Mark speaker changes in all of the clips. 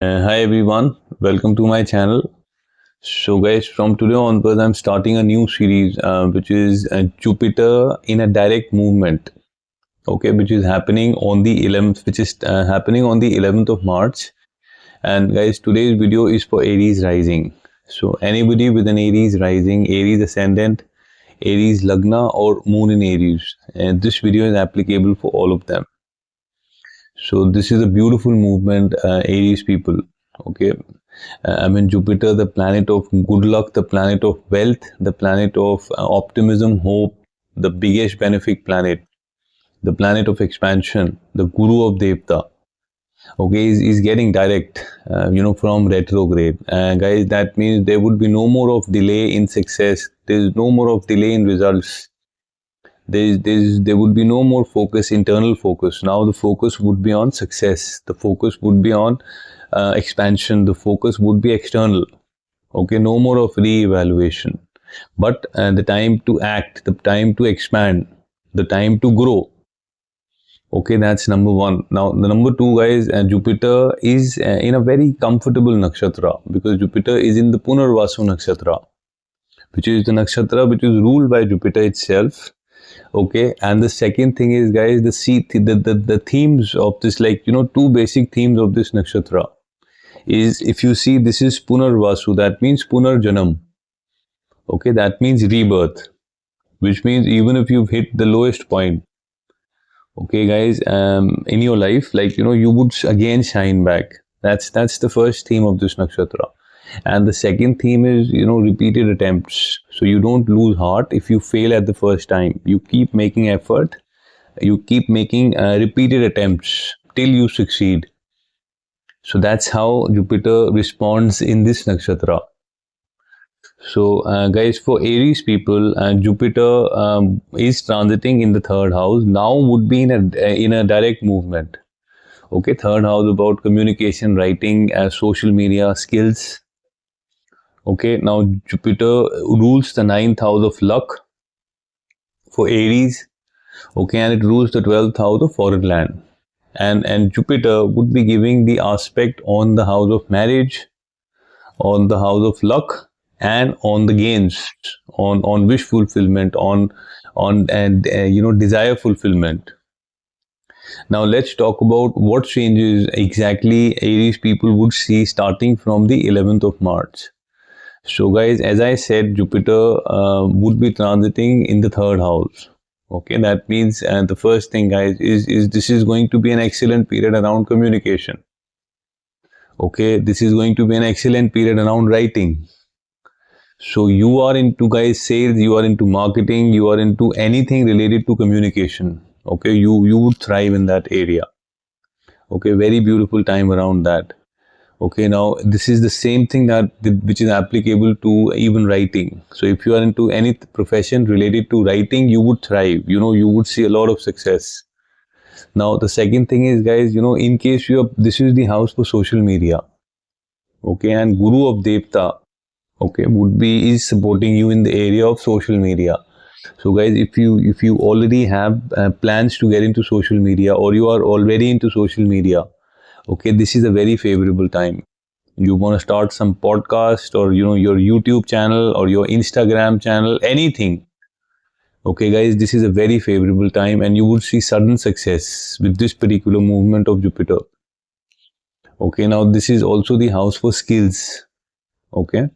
Speaker 1: Hi everyone, welcome to my channel. So guys, from today onwards, I'm starting a new series which is Jupiter in a direct movement. Okay, which is happening on the 11th, which is happening on the 11th of March. And guys, today's video is for Aries rising. So anybody with an Aries rising, Aries ascendant, Aries lagna or moon in Aries, and this video is applicable for all of them. So this is a beautiful movement, Aries people. Okay, I mean Jupiter, the planet of good luck, the planet of wealth, the planet of optimism, hope, the biggest benefic planet, the planet of expansion, the Guru of Devta. Okay, is getting direct, from retrograde. Guys, that means there would be no more of delay in success. There is no more of delay in results. There would be no more focus, internal focus. Now the focus would be on success. The focus would be on expansion. The focus would be external. Okay, no more of re-evaluation. But the time to act, the time to expand, the time to grow. Okay, that's number one. Now, the number two, guys, Jupiter is in a very comfortable nakshatra because Jupiter is in the Punarvasu nakshatra, which is the nakshatra which is ruled by Jupiter itself. Okay, and the second thing is, guys, the themes of this, two basic themes of this nakshatra is, if you see, this is Punarvasu, that means Punarjanam. Okay, that means rebirth, which means even if you've hit the lowest point, okay, guys, in your life, you would again shine back. That's the first theme of this nakshatra. And the second theme is, repeated attempts. So you don't lose heart if you fail at the first time. You keep making effort. You keep making repeated attempts till you succeed. So that's how Jupiter responds in this nakshatra. So guys, for Aries people, Jupiter is transiting in the third house. Now would be in a direct movement. Okay, third house about communication, writing, social media, skills. Okay, now Jupiter rules the 9th house of luck for Aries. Okay, and it rules the 12th house of foreign land. And Jupiter would be giving the aspect on the house of marriage, on the house of luck, and on the gains, on wish fulfillment, on desire fulfillment. Now let's talk about what changes exactly Aries people would see starting from the 11th of March. So guys, as I said, Jupiter would be transiting in the third house. Okay, that means the first thing, guys, is this is going to be an excellent period around communication. Okay, this is going to be an excellent period around writing. So you are into, guys, sales, you are into marketing, you are into anything related to communication. Okay, you would thrive in that area. Okay, very beautiful time around that. Okay, now this is the same thing which is applicable to even writing. So if you are into any profession related to writing, you would thrive. You would see a lot of success. Now the second thing is, guys, in case this is the house for social media. Okay, and Guru of Devta, okay, is supporting you in the area of social media. So guys, if you already have plans to get into social media, or you are already into social media, okay, this is a very favorable time. You want to start some podcast, or your YouTube channel or your Instagram channel, anything. Okay, guys, this is a very favorable time, and you would see sudden success with this particular movement of Jupiter. Okay, now this is also the house for skills. Okay,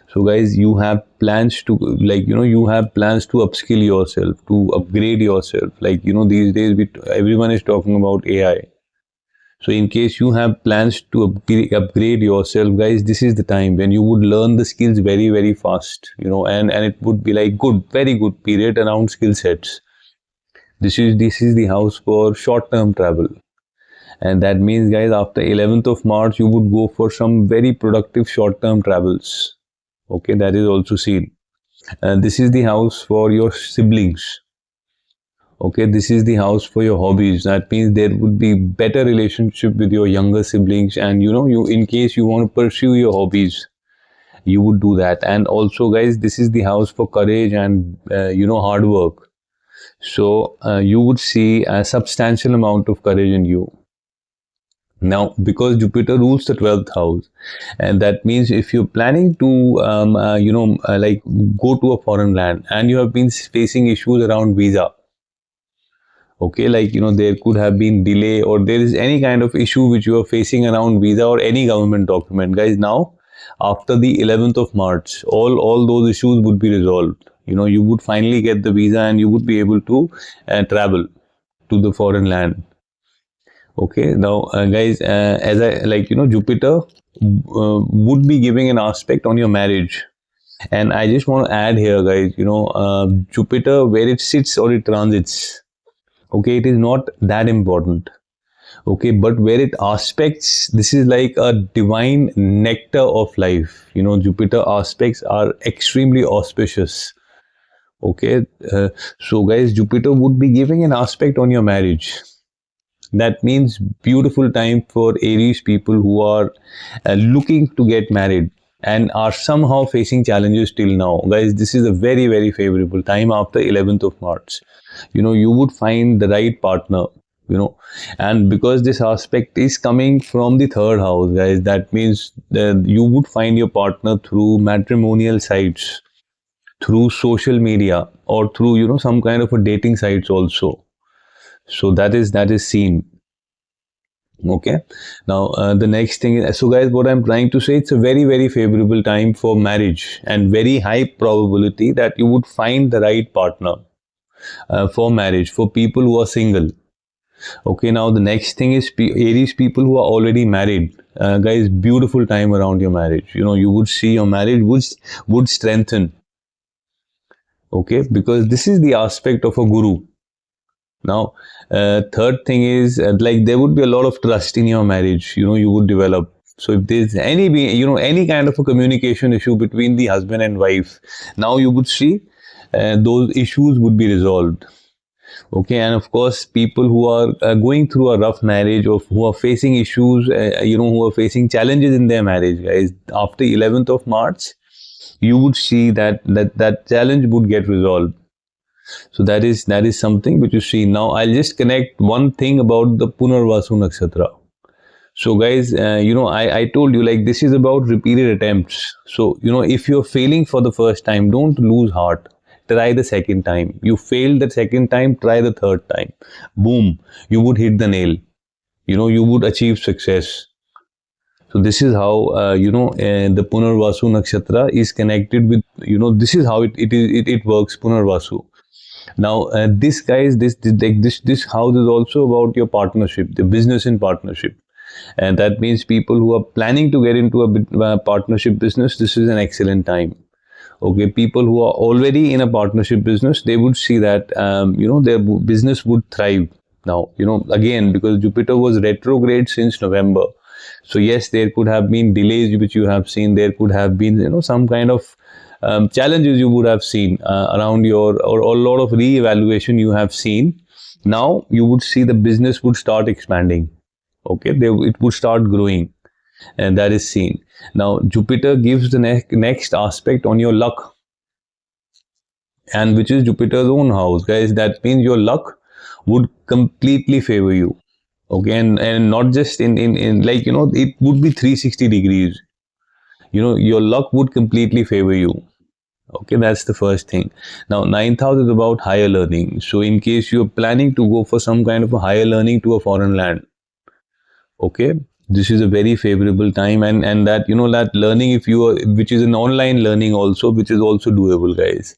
Speaker 1: so guys, you have plans to you have plans to upskill yourself, to upgrade yourself. These days everyone is talking about AI. So in case you have plans to upgrade yourself, guys, this is the time when you would learn the skills very, very fast, and it would be like very good period around skill sets. This is the house for short-term travel. And that means, guys, after 11th of March, you would go for some very productive short-term travels. Okay, that is also seen. And this is the house for your siblings. Okay, this is the house for your hobbies. That means there would be better relationship with your younger siblings, and in case you want to pursue your hobbies, you would do that. And also, guys, this is the house for courage and hard work. So you would see a substantial amount of courage in you. Now, because Jupiter rules the 12th house, and that means if you're planning to, like go to a foreign land and you have been facing issues around visa, okay, like, there could have been delay or there is any kind of issue which you are facing around visa or any government document, guys, now, after the 11th of March, all those issues would be resolved. You would finally get the visa and you would be able to travel to the foreign land. Okay, now, guys, as I like, Jupiter would be giving an aspect on your marriage. And I just want to add here, guys, Jupiter, where it sits or it transits, okay, it is not that important. Okay, but where it aspects, this is like a divine nectar of life. Jupiter aspects are extremely auspicious. Okay, so guys, Jupiter would be giving an aspect on your marriage. That means beautiful time for Aries people who are looking to get married and are somehow facing challenges till now. Guys, this is a very, very favorable time after 11th of March. You would find the right partner, and because this aspect is coming from the third house, guys, that means that you would find your partner through matrimonial sites, through social media, or through, some kind of a dating sites also. So that is seen. Okay, now the next thing is, so guys, what I'm trying to say, it's a very, very favorable time for marriage and very high probability that you would find the right partner for marriage for people who are single. Okay, now the next thing is Aries people who are already married. Guys, beautiful time around your marriage. You would see your marriage would strengthen. Okay, because this is the aspect of a guru. Now, third thing is, like, there would be a lot of trust in your marriage. You would develop. So if there's any kind of a communication issue between the husband and wife, now you would see those issues would be resolved. Okay, and of course, people who are going through a rough marriage or who are facing issues, who are facing challenges in their marriage, guys, after 11th of March, you would see that challenge would get resolved. So that is something which you see. Now, I'll just connect one thing about the Punarvasu Nakshatra. So guys, I told you, like, this is about repeated attempts. So, if you're failing for the first time, don't lose heart. Try the second time. You failed the second time, try the third time. Boom, you would hit the nail. You would achieve success. So this is how, the Punarvasu Nakshatra is connected with, this is how it works, Punarvasu. Now, this house is also about your partnership, the business in partnership. And that means people who are planning to get into a partnership business, this is an excellent time. Okay, people who are already in a partnership business, they would see that, their business would thrive. Now, again, because Jupiter was retrograde since November. So yes, there could have been delays which you have seen. There could have been, some kind of challenges you would have seen around or a lot of re-evaluation you have seen. Now you would see the business would start expanding. Okay, it would start growing, and that is seen. Now Jupiter gives the next aspect on your luck, and which is Jupiter's own house, guys. That means your luck would completely favor you. Okay, and not just in like, it would be 360 degrees. Your luck would completely favor you. Okay, that's the first thing. Now, 9th house is about higher learning. So in case you're planning to go for some kind of a higher learning to a foreign land, okay, this is a very favorable time. And that, that learning, if you are, which is an online learning also, which is also doable, guys.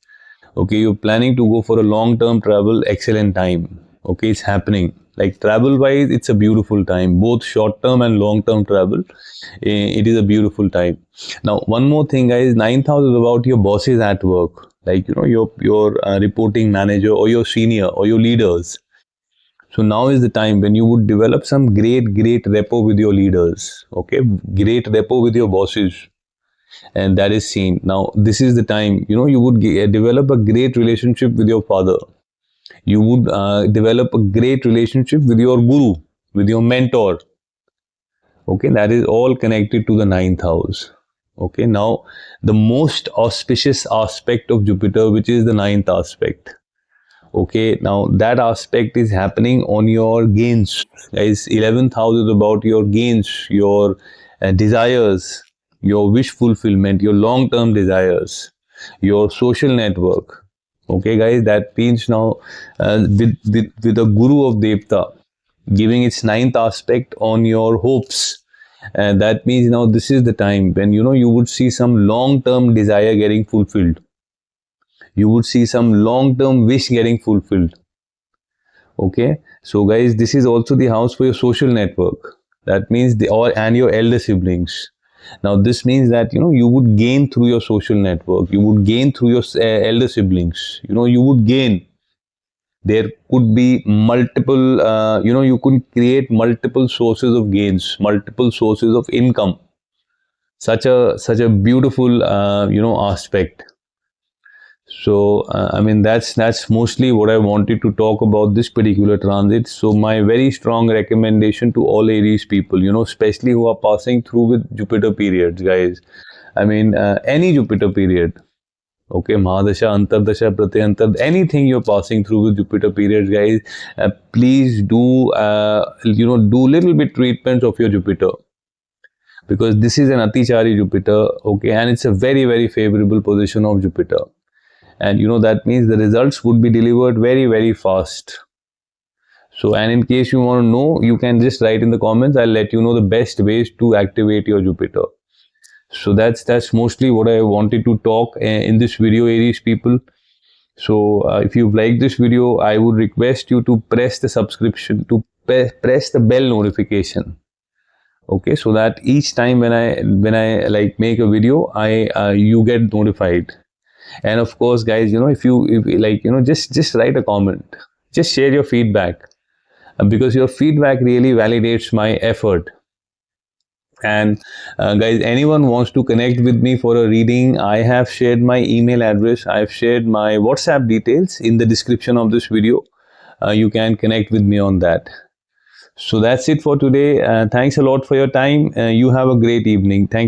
Speaker 1: Okay, you're planning to go for a long-term travel, excellent time. Okay, it's happening. Like, travel wise, it's a beautiful time, both short-term and long-term travel. It is a beautiful time. Now, one more thing, guys, 9th house is about your bosses at work, like, your reporting manager or your senior or your leaders. So now is the time when you would develop some great rapport with your leaders. Okay, great rapport with your bosses. And that is seen. Now, this is the time, you would develop a great relationship with your father. You would develop a great relationship with your guru, with your mentor. Okay, that is all connected to the 9th house. Okay, now the most auspicious aspect of Jupiter, which is the 9th aspect. Okay, now that aspect is happening on your gains, guys. 11th house is about your gains, your desires, your wish fulfillment, your long-term desires, your social network. Okay, guys, that means now with the Guru of Devta giving its ninth aspect on your hopes. And that means now this is the time when you would see some long-term desire getting fulfilled. You would see some long-term wish getting fulfilled. Okay, so guys, this is also the house for your social network. That means and your elder siblings. Now this means that you would gain through your social network. You would gain through your elder siblings. You would gain. There could be multiple. You could create multiple sources of gains, multiple sources of income. Such a beautiful aspect. So I mean that's mostly what I wanted to talk about this particular transit. So my very strong recommendation to all Aries people, especially who are passing through with Jupiter periods, guys. I mean any Jupiter period. Okay, Mahadasha, Antardasha, Pratyantar, anything you're passing through with Jupiter periods, guys, please do do little bit treatments of your Jupiter, because this is an Atichari Jupiter. Okay, and it's a very, very favorable position of Jupiter. And that means the results would be delivered very, very fast. So, and in case you want to know, you can just write in the comments. I'll let you know the best ways to activate your Jupiter. So that's mostly what I wanted to talk in this video, Aries people. So if you've liked this video, I would request you to press the subscription, to press the bell notification. Okay, so that each time when I like make a video, you get notified. And of course, guys, if you like, just write a comment, just share your feedback, because your feedback really validates my effort. And guys, anyone wants to connect with me for a reading, I have shared my email address, I've shared my WhatsApp details in the description of this video. You can connect with me on that. So that's it for today. Thanks a lot for your time. You have a great evening. Thank you.